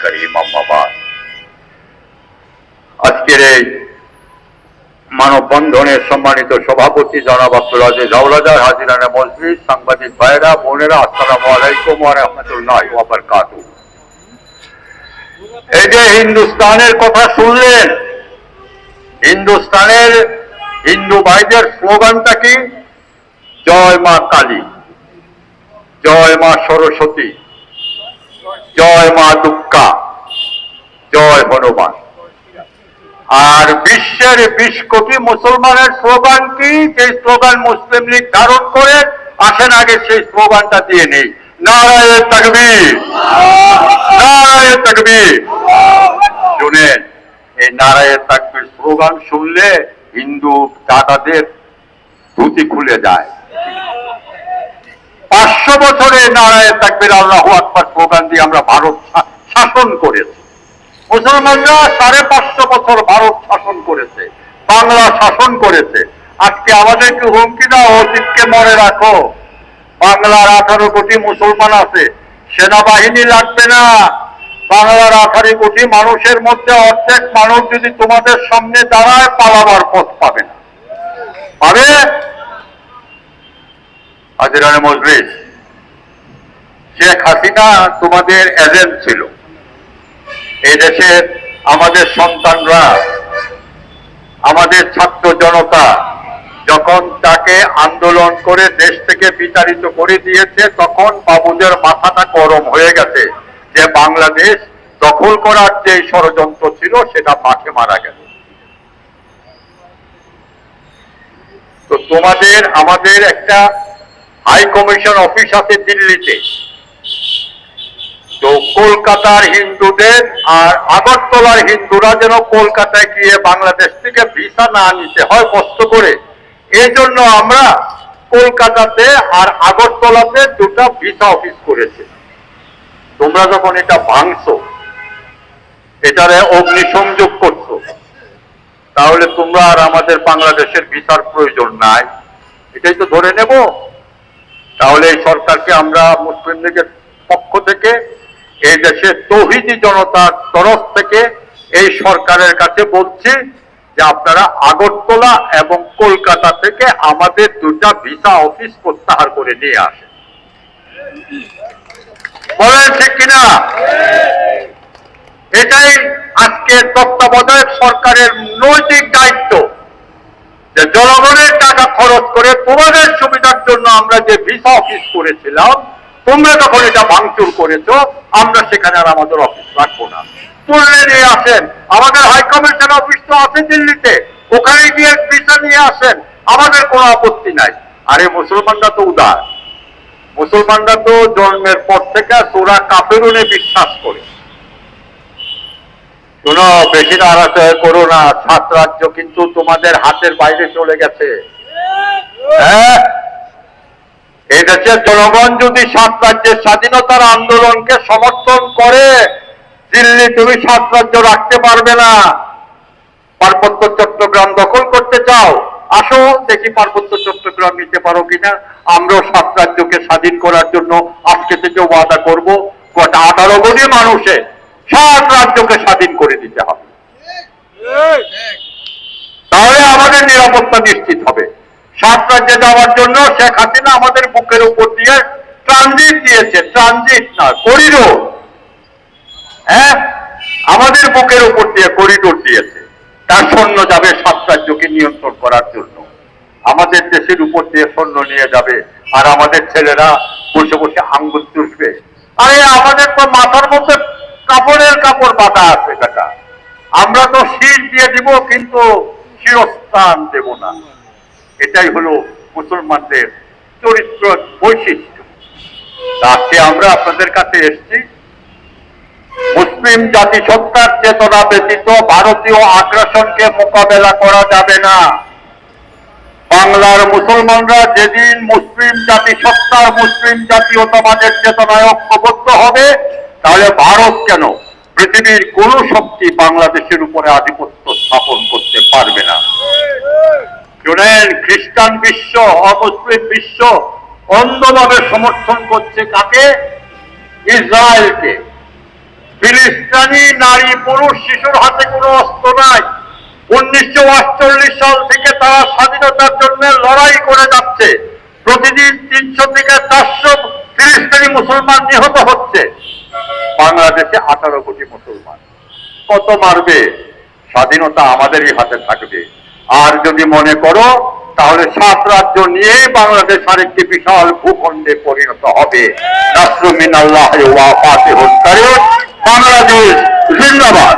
करीम अम्मा बाद। আজকের এই মানববন্ধনের সম্মানিত সভাপতি জনাব আব্দুল আজিজ হাওলাদার, হাজিরানে মজলিস, সাংবাদিক ভাইরা, বোনেরা, আসসালামু আলাইকুম ওয়া রাহমাতুল্লাহি ওয়া বারাকাতুহু। এই যে হিন্দুস্তানের কথা শুনলেন, হিন্দুস্তানের হিন্দু ভাইদের স্লোগানটা কি? জয় মা কালী, জয় মা সরস্বতী, জয় মা দুর্গা, জয় হনুমান। আর বিশ্বের 20 কোটি মুসলমানের স্লোগান কি? যে স্লোগান মুসলিম লীগ ধারণ করে আসেন, আগে সেই স্লোগানটা দিয়ে নেই, নারায়ে তাকবীর, নারায়ে তাকবীর। শুনেন, এই নারায়ে তাকবীর স্লোগান শুনলে হিন্দু দাদাদের ধুতি খুলে যায়। 500 বছরে নারায়ে তাকবীর আল্লাহু আকবার স্লোগান দিয়ে আমরা ভারত শাসন করেছি। মুসলমানরা 550 বছর ভারত শাসন করেছে, বাংলা শাসন করেছে। আজকে আমাদেরকে হুমকি দাও, অতীতকে মনে রাখো। বাংলার 18 কোটি মুসলমান আছে, সেনাবাহিনী লাগবে না। বাংলার 18 কোটি মানুষের মধ্যে অর্ধেক মানুষ যদি তোমাদের সামনে দাঁড়ায়, পালাবার পথ পাবে না। পাবে? হাজিরানে মজলিস, শেখ হাসিনা তোমাদের এজেন্ট ছিল। এই দেশে আমাদের সন্তানরা, আমাদের ছাত্র জনতা যখন তাকে আন্দোলন করে দেশ থেকে বিতাড়িত করে দিয়েছে, তখন বাবুদের মাথাটা গরম হয়ে গেছে যে বাংলাদেশ দখল করার যে ষড়যন্ত্র ছিল সেটা মাঠে মারা গেল। তো তোমাদের আমাদের একটা হাই কমিশন অফিস আছে দিল্লিতে। তো কলকাতার হিন্দুদের আর আগরতলার হিন্দুরা যেন কলকাতায় গিয়ে বাংলাদেশ থেকে ভিসা না নিতে হয় কষ্ট করে, এই জন্য আমরা কলকাতাতে আর আগরতলাতে 2টা ভিসা অফিস করেছি। তোমরা যখন এটা ভাঙছো, এটারে অগ্নিসংযোগ করছো, তাহলে তোমরা আর আমাদের বাংলাদেশের ভিসার প্রয়োজন নাই, এটাই তো ধরে নেব। তাহলে এই সরকারকে আমরা মুসলিম লীগের পক্ষ থেকে, এই দেশের তৌহিদি জনতার তরফ থেকে এই সরকারের কাছে বলছি যে আপনারা আগরতলা এবং কলকাতা থেকে আমাদের 2টা ভিসা অফিস প্রত্যাহার করে নিয়ে আসেন। বলেন ঠিক কিনা? এটাই আজকে তত্ত্বাবধায়ক সরকারের নৈতিক দায়িত্ব, যে জনগণের টাকা খরচ করে তোমাদের সুবিধার জন্য আমরা যে ভিসা অফিস করেছিলাম, তোমরা যখন এটা ভাঙচুর করেছো, আমরা সেখানে আর আমাদের অফিস রাখবো না। তুলে নিয়ে আসেন, আমাদের হাই কমিশন অফিস তো আছে দিল্লিতে, ওখানে গিয়ে ভিসা নিয়ে আসেন, আমাদের কোনো আপত্তি নাই। আরে মুসলমানরা তো উদার, মুসলমানরা তো জন্মের পর থেকে সূরা কাফিরুনে বিশ্বাস করে। শোনো, বেশি নাড়াচাড়া করো না, 7 রাজ্য কিন্তু তোমাদের হাতের বাইরে চলে গেছে। হ্যাঁ, এই দেশের জনগণ যদি 7 রাজ্যের স্বাধীনতার আন্দোলনকে সমর্থন করে, দিল্লি তুমি 7 রাজ্য রাখতে পারবে না। পার্বত্য চট্টগ্রাম দখল করতে চাও, আসো দেখি পার্বত্য চট্টগ্রাম নিতে পারো কিনা। আমরাও 7 রাজ্যকে স্বাধীন করার জন্য আজকে থেকে ওয়াদা করব, 18 কোটি মানুষে 7 রাজ্যকে স্বাধীন করে দিতে হবে। তাহলে আমাদের নিরাপত্তা নিশ্চিত হবে। 7 রাজ্যে যাওয়ার জন্য শেখ হাসিনা আমাদের বুকের উপর দিয়ে ট্রানজিট দিয়েছে, ট্রানজিট না, করিডোর। হ্যাঁ, আমাদের বুকের উপর দিয়ে করিডোর দিয়েছে। তার সৈন্য যাবে 7 রাজ্যকে নিয়ন্ত্রণ করার জন্য। আমাদের দেশের উপর দিয়ে সৈন্য নিয়ে যাবে, আর আমাদের ছেলেরা বসে বসে আঙ্গুল চুষবে। আরে আমাদের তো মাথার মধ্যে কাপড়ের কাপড় বাঁধা আছে বেটা, আমরা তো শীষ দিয়ে দিব, কিন্তু শিরস্থান দেব না। এটাই হলো মুসলমানদের চরিত্র বৈশিষ্ট্য। আজকে আমরা আপনাদের কাছে এসেছি, মুসলিম জাতিসত্তার চেতনা ব্যতীত ভারতীয় আগ্রাসনকে মোকাবেলা করা যাবে না। বাংলার মুসলমানরা যেদিন মুসলিম জাতিসত্তার, মুসলিম জাতীয়তাবাদের চেতনায় ঐক্যবদ্ধ হবে, তাহলে ভারত কেন, পৃথিবীর কোন শক্তি বাংলাদেশের উপরে আধিপত্য স্থাপন করতে পারবে না। শুনেন, খ্রিস্টান বিশ্ব, অমুসলিম বিশ্ব অন্ধভাবে সমর্থন করছে কাকে? ইসরায়েলকে। ফিলিস্তিনি নারী পুরুষ শিশুর হাতে কোনো অস্ত্র নাই। 1948 সাল থেকে তারা স্বাধীনতার জন্য লড়াই করে যাচ্ছে। প্রতিদিন 300 থেকে 400 ফিলিস্তিনি মুসলমান নিহত হচ্ছে। বাংলাদেশে 18 কোটি মুসলমান, কত মারবে? স্বাধীনতা আমাদেরই হাতে থাকবে। আর যদি মনে করো তাহলে 7 রাজ্য নিয়ে বাংলাদেশ আরেকটি বিশাল ভূখণ্ডে পরিণত হবে। নাসরুম মিনাল্লাহি ওয়া ফাতিহুল কারীম। বাংলাদেশ জিন্দাবাদ।